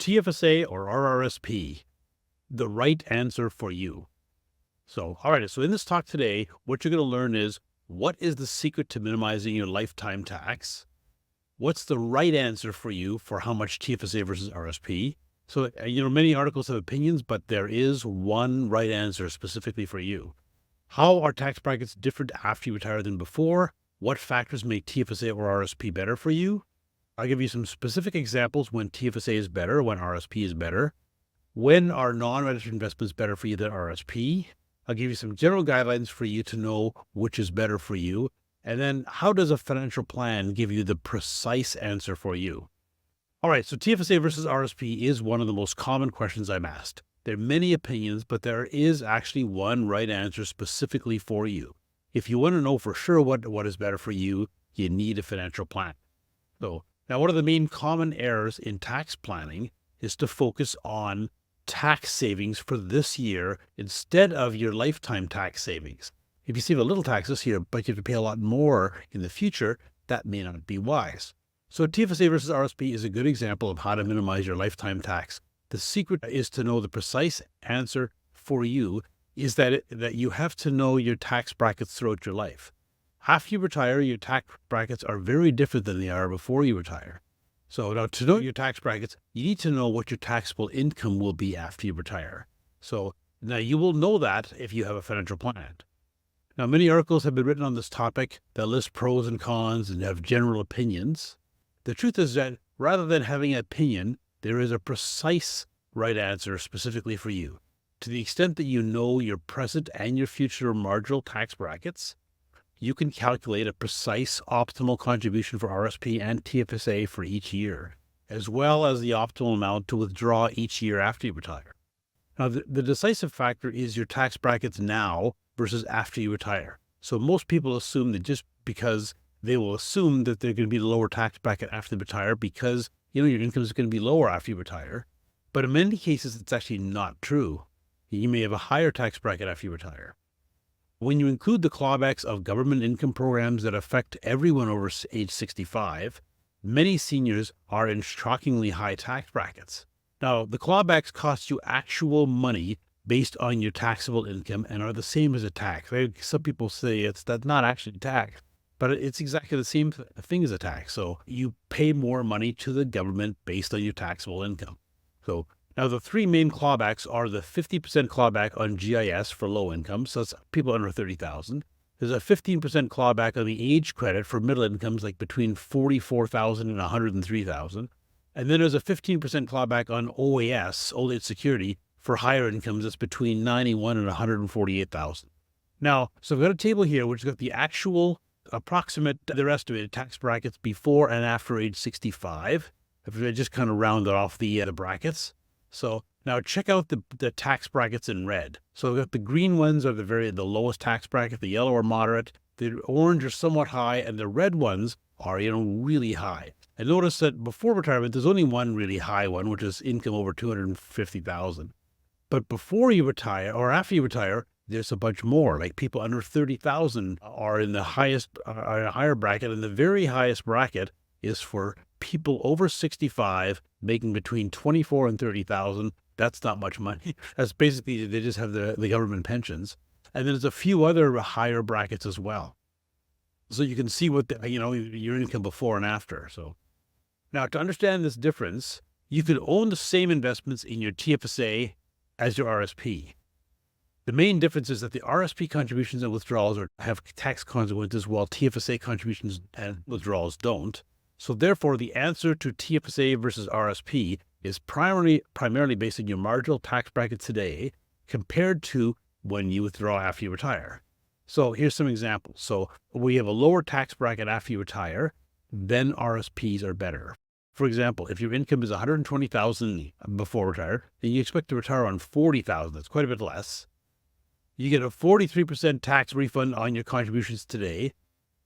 TFSA or RRSP, the right answer for you. So, all right. So in this talk today, what you're going to learn is what is the secret to minimizing your lifetime tax? What's the right answer for you for how much TFSA versus RSP? So, many articles have opinions, but there is one right answer specifically for you. How are tax brackets different after you retire than before? What factors make TFSA or RSP better for you? I'll give you some specific examples when TFSA is better, when RSP is better. When are non-registered investments better for you than RSP? I'll give you some general guidelines for you to know which is better for you. And then how does a financial plan give you the precise answer for you? All right, so TFSA versus RSP is one of the most common questions I'm asked. There are many opinions, but there is actually one right answer specifically for you. If you want to know for sure what is better for you, you need a financial plan. So now one of the main common errors in tax planning is to focus on tax savings for this year instead of your lifetime tax savings. If you save a little tax this year, but you have to pay a lot more in the future, that may not be wise. So TFSA versus RSP is a good example of how to minimize your lifetime tax. The secret is to know the precise answer for you is that you have to know your tax brackets throughout your life. After you retire, your tax brackets are very different than they are before you retire. So now to know your tax brackets, you need to know what your taxable income will be after you retire. So now you will know that if you have a financial plan. Now, many articles have been written on this topic that list pros and cons and have general opinions. The truth is that rather than having an opinion, there is a precise right answer specifically for you. To the extent that you know your present and your future marginal tax brackets, you can calculate a precise optimal contribution for RSP and TFSA for each year, as well as the optimal amount to withdraw each year after you retire. Now, the decisive factor is your tax brackets now versus after you retire. So most people assume that just because they will assume that they're going to be the lower tax bracket after they retire because, your income is going to be lower after you retire. But in many cases, it's actually not true. You may have a higher tax bracket after you retire. When you include the clawbacks of government income programs that affect everyone over age 65, many seniors are in shockingly high tax brackets. Now, the clawbacks cost you actual money based on your taxable income and are the same as a tax. Some people say that's not actually tax, but it's exactly the same thing as a tax. So you pay more money to the government based on your taxable income. So now the three main clawbacks are the 50% clawback on GIS for low income, so that's people under 30,000. There's a 15% clawback on the age credit for middle incomes, like between 44,000 and 103,000. And then there's a 15% clawback on OAS, old age security, for higher incomes that's between 91 and 148,000. Now, so I've got a table here which has got the actual approximate, their estimated tax brackets before and after age 65. If I just kind of rounded off the brackets. So now check out the tax brackets in red. So we've got the green ones are the lowest tax bracket, the yellow are moderate, the orange are somewhat high, and the red ones are, really high. And notice that before retirement, there's only one really high one, which is income over 250,000. But before you retire or after you retire, there's a bunch more. Like people under 30,000 are in the highest, higher bracket, and the very highest bracket is for people over 65 making between 24 and 30,000. That's not much money. That's basically, they just have the government pensions. And then there's a few other higher brackets as well. So you can see what your income before and after. So now to understand this difference, you could own the same investments in your TFSA as your RSP. The main difference is that the RSP contributions and withdrawals have tax consequences, while TFSA contributions and withdrawals don't. So therefore, the answer to TFSA versus RSP is primarily based on your marginal tax bracket today compared to when you withdraw after you retire. So here's some examples. So we have a lower tax bracket after you retire, then RSPs are better. For example, if your income is $120,000 before retire, then you expect to retire on $40,000. That's quite a bit less. You get a 43% tax refund on your contributions today,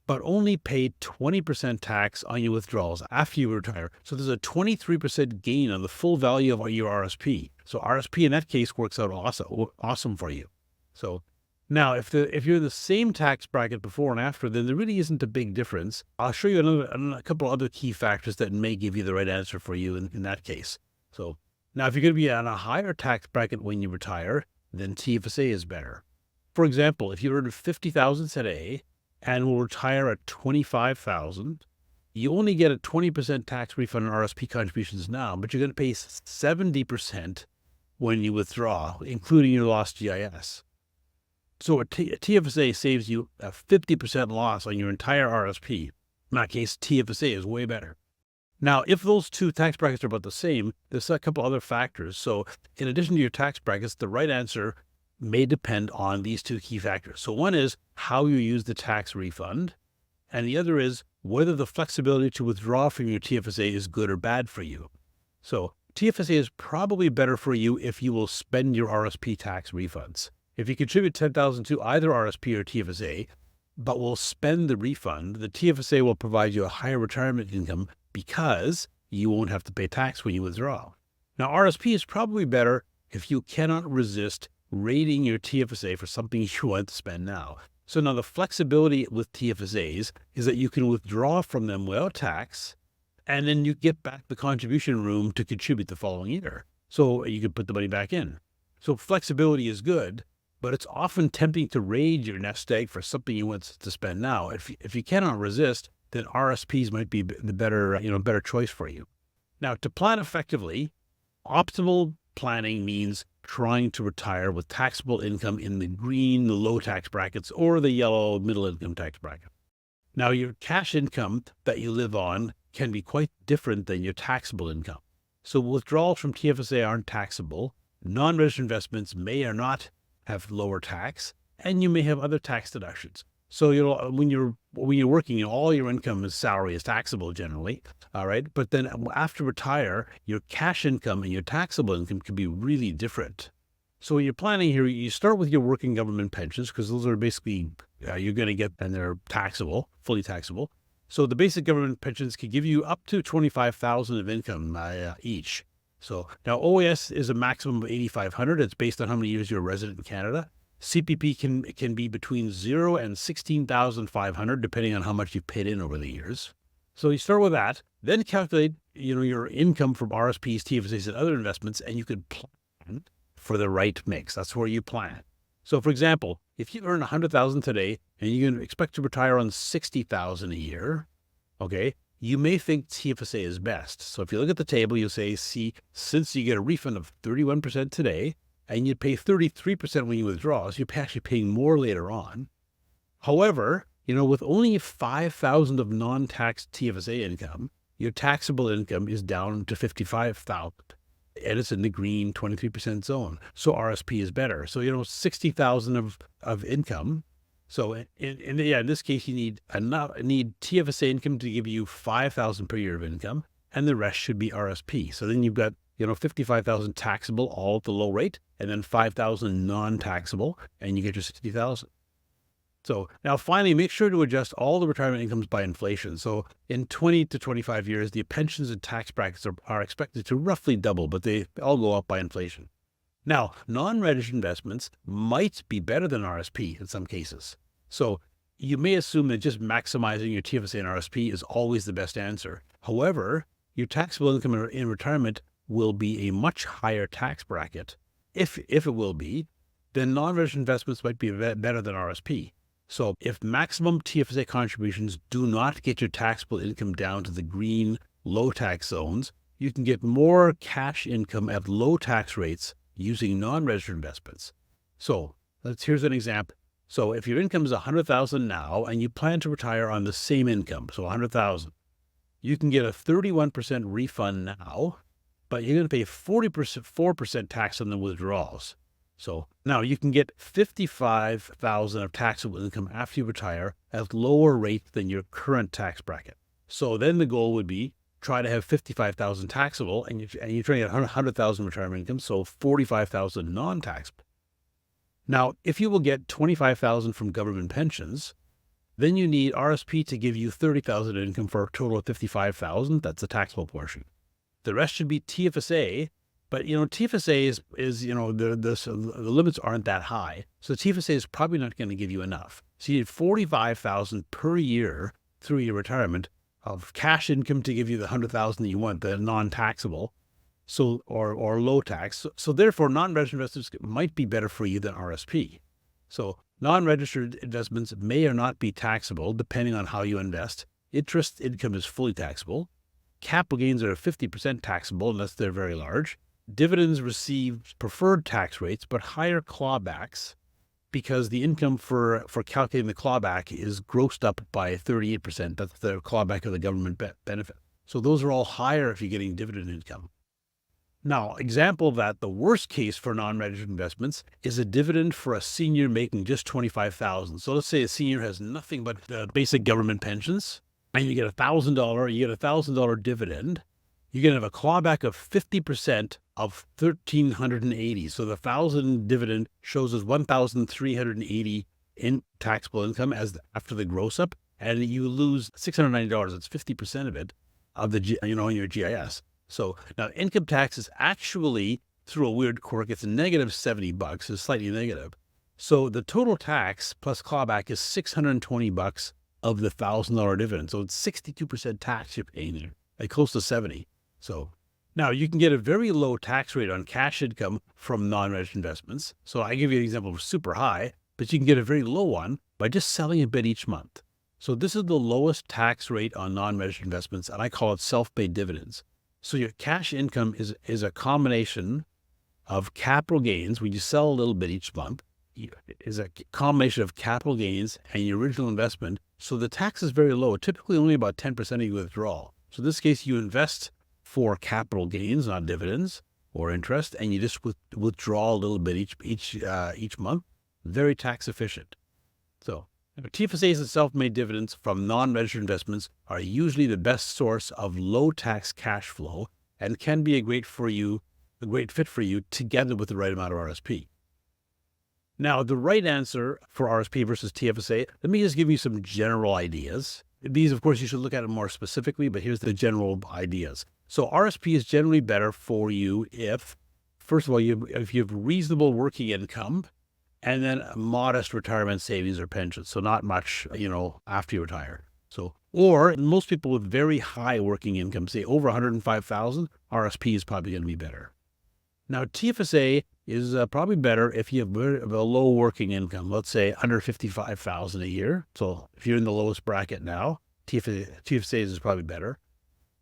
but only pay 20% tax on your withdrawals after you retire. So there's a 23% gain on the full value of your RSP. So RSP in that case works out awesome for you. So now, if you're in the same tax bracket before and after, then there really isn't a big difference. I'll show you a couple other key factors that may give you the right answer for you in that case. So Now, if you're going to be on a higher tax bracket when you retire, then TFSA is better. For example, if you earn 50,000 today and will retire at 25,000, you only get a 20% tax refund on RSP contributions now, but you're going to pay 70% when you withdraw, including your lost GIS. So a TFSA saves you a 50% loss on your entire RSP. In that case, TFSA is way better. Now, if those two tax brackets are about the same, there's a couple other factors. So in addition to your tax brackets, the right answer may depend on these two key factors. So one is how you use the tax refund, and the other is whether the flexibility to withdraw from your TFSA is good or bad for you. So TFSA is probably better for you if you will spend your RSP tax refunds. If you contribute $10,000 to either RSP or TFSA, but will spend the refund, the TFSA will provide you a higher retirement income because you won't have to pay tax when you withdraw. Now, RSP is probably better if you cannot resist rating your TFSA for something you want to spend now. So now the flexibility with TFSAs is that you can withdraw from them without tax, and then you get back the contribution room to contribute the following year. So you can put the money back in. So flexibility is good, but it's often tempting to raid your nest egg for something you want to spend now. If you cannot resist, then RSPs might be the better choice for you. Now, to plan effectively, optimal planning means trying to retire with taxable income in the green, the low tax brackets, or the yellow middle income tax bracket. Now, your cash income that you live on can be quite different than your taxable income. So withdrawals from TFSA aren't taxable. Non-registered investments may or not have lower tax, and you may have other tax deductions. So when you're working, all your income is salary is taxable generally, all right. But then after retire, your cash income and your taxable income can be really different. So when you're planning here, you start with your working government pensions because those are basically you're going to get, and they're taxable, fully taxable. So the basic government pensions can give you up to $25,000 of income each. So now OAS is a maximum of $8,500. It's based on how many years you're a resident in Canada. CPP can be between $0 and $16,500, depending on how much you've paid in over the years. So you start with that, then calculate, your income from RSPs, TFSAs, and other investments, and you could plan for the right mix. That's where you plan. So for example, if you earn $100,000 today and you can expect to retire on $60,000 a year, okay, you may think TFSA is best. So if you look at the table, you'll say, see, since you get a refund of 31% today, and you pay 33% when you withdraw, so you're actually paying more later on. However, with only $5,000 of non-tax TFSA income, your taxable income is down to $55,000, and it's in the green 23% zone. So RSP is better. So $60,000 of income. So in this case, you need TFSA income to give you $5,000 per year of income, and the rest should be RSP. So then you've got $55,000 taxable, all at the low rate, and then $5,000 non-taxable, and you get your $60,000. So now finally, make sure to adjust all the retirement incomes by inflation. So in 20 to 25 years, the pensions and tax brackets are expected to roughly double, but they all go up by inflation. Now, non-registered investments might be better than RSP in some cases. So you may assume that just maximizing your TFSA and RSP is always the best answer. However, your taxable income in retirement will be a much higher tax bracket. If it will be, then non-registered investments might be better than RSP. So if maximum TFSA contributions do not get your taxable income down to the green low tax zones, you can get more cash income at low tax rates using non-registered investments. So here's an example. So if your income is $100,000 now and you plan to retire on the same income, so $100,000, you can get a 31% refund now, but you're going to pay 4% tax on the withdrawals. So now you can get $55,000 of taxable income after you retire at lower rate than your current tax bracket. So then the goal would be try to have $55,000 taxable, and you're trying to get $100,000 retirement income, so $45,000 non-taxable. Now, if you will get $25,000 from government pensions, then you need RSP to give you $30,000 income for a total of $55,000. That's the taxable portion. The rest should be TFSA, but TFSA is the limits aren't that high, so TFSA is probably not going to give you enough. So you need $45,000 per year through your retirement of cash income to give you the $100,000 that you want, the non-taxable, So, or low tax. So therefore, non-registered investments might be better for you than RSP. So non-registered investments may or not be taxable depending on how you invest. Interest income is fully taxable. Capital gains are 50% taxable unless they're very large. Dividends receive preferred tax rates, but higher clawbacks because the income for calculating the clawback is grossed up by 38%. That's the clawback of the government benefit. So those are all higher if you're getting dividend income. Now, example of that, the worst case for non-registered investments is a dividend for a senior making just $25,000. So let's say a senior has nothing but basic government pensions, and you get $1,000 dividend. You're going to have a clawback of 50% of 1,380. So the 1,000 dividend shows as 1,380 in taxable income after the gross up, and you lose $690. That's 50% of it in your GIS. So now income tax is actually, through a weird quirk, it's negative $70. It's slightly negative. So the total tax plus clawback is $620 of the $1,000 dividend. So it's 62% tax you're paying there, like close to 70. So now you can get a very low tax rate on cash income from non-registered investments. So I give you an example of super high, but you can get a very low one by just selling a bit each month. So this is the lowest tax rate on non-registered investments, and I call it self-paid dividends. So your cash income is a combination of capital gains. When you sell a little bit each month, is a combination of capital gains and your original investment. So the tax is very low, typically only about 10% of your withdrawal. So in this case, you invest for capital gains, not dividends or interest, and you just withdraw a little bit each month. Very tax efficient. So TFSAs and self-made dividends from non-registered investments are usually the best source of low-tax cash flow and can be a great fit for you together with the right amount of RSP. Now, the right answer for RSP versus TFSA, let me just give you some general ideas. These, of course, you should look at it more specifically, but here's the general ideas. So RSP is generally better for you if, first of all, if you have reasonable working income, and then a modest retirement savings or pension. So not much, after you retire. So, or most people with very high working income, say over 105,000, RSP is probably going to be better. Now, TFSA is probably better if you have a low working income, let's say under 55,000 a year. So if you're in the lowest bracket now, TFSA is probably better.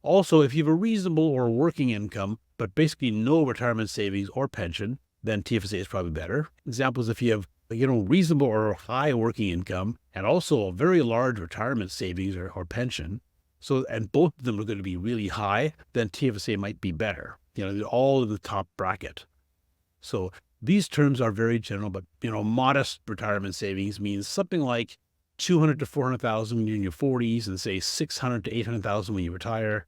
Also, if you have a reasonable or working income, but basically no retirement savings or pension, then TFSA is probably better. Examples, if you have, reasonable or high working income and also a very large retirement savings or pension, and both of them are going to be really high, then TFSA might be better. They're all in the top bracket. So these terms are very general, but, modest retirement savings means something like 200 to 400,000 when you're in your 40s and say 600 to 800,000 when you retire.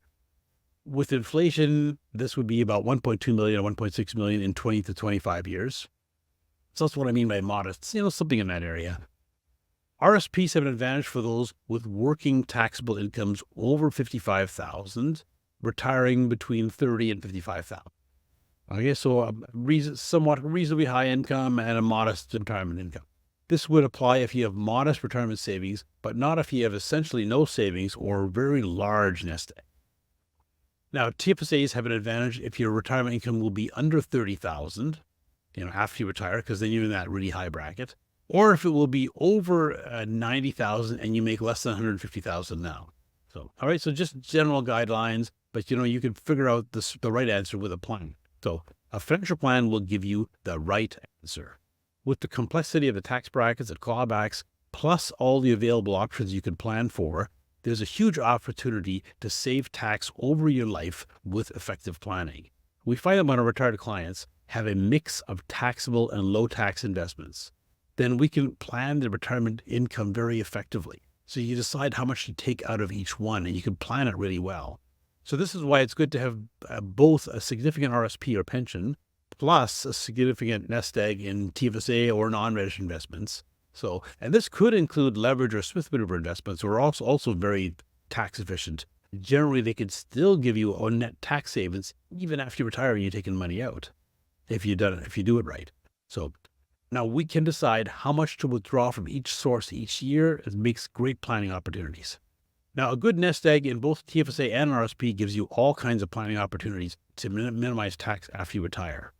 With inflation, this would be about 1.2 million or 1.6 million in 20 to 25 years. So that's what I mean by modest, something in that area. RSPs have an advantage for those with working taxable incomes over 55,000, retiring between 30 and 55,000. Okay, so somewhat reasonably high income and a modest retirement income. This would apply if you have modest retirement savings, but not if you have essentially no savings or very large nest egg. Now, TFSAs have an advantage if your retirement income will be under 30,000, after you retire, because then you're in that really high bracket, or if it will be over 90,000 and you make less than 150,000 now. So, all right, so just general guidelines, but you can figure out the right answer with a plan. So a financial plan will give you the right answer. With the complexity of the tax brackets and clawbacks, plus all the available options you can plan for, there's a huge opportunity to save tax over your life with effective planning. We find that when our retired clients have a mix of taxable and low tax investments, then we can plan their retirement income very effectively. So you decide how much to take out of each one, and you can plan it really well. So this is why it's good to have both a significant RSP or pension, plus a significant nest egg in TFSA or non-registered investments. So, and this could include leverage or Smith Maneuver investments, which are also very tax efficient. Generally, they could still give you a net tax savings even after you retire and you're taking money out, if you do it right. So now we can decide how much to withdraw from each source each year. It makes great planning opportunities. Now, a good nest egg in both TFSA and RSP gives you all kinds of planning opportunities to minimize tax after you retire.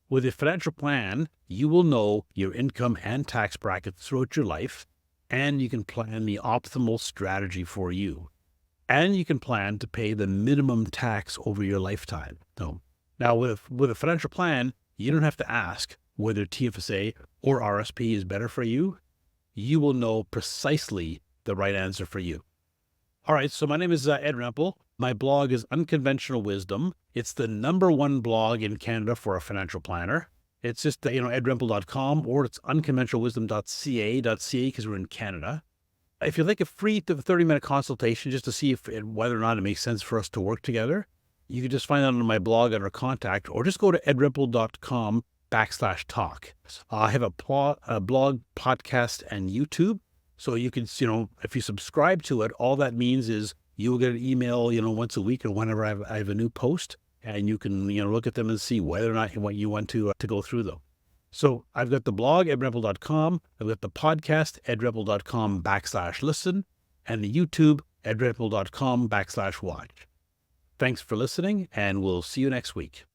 With a financial plan, you will know your income and tax brackets throughout your life, and you can plan the optimal strategy for you. And you can plan to pay the minimum tax over your lifetime. So, now, with a financial plan, you don't have to ask whether TFSA or RSP is better for you. You will know precisely the right answer for you. All right, so my name is Ed Rempel. My blog is Unconventional Wisdom. It's the #1 blog in Canada for a financial planner. It's just, edrempel.com, or it's unconventionalwisdom.ca because we're in Canada. If you'd like a free 30-minute consultation just to see whether or not it makes sense for us to work together, you can just find that on my blog under contact, or just go to edrempel.com/talk. I have a blog, podcast, and YouTube. So you can, if you subscribe to it, all that means is you will get an email, once a week or whenever I have a new post, and you can, look at them and see whether or not you want to go through them. So I've got the blog, edrempel.com. I've got the podcast, edrempel.com/listen, and the YouTube, edrempel.com/watch. Thanks for listening, and we'll see you next week.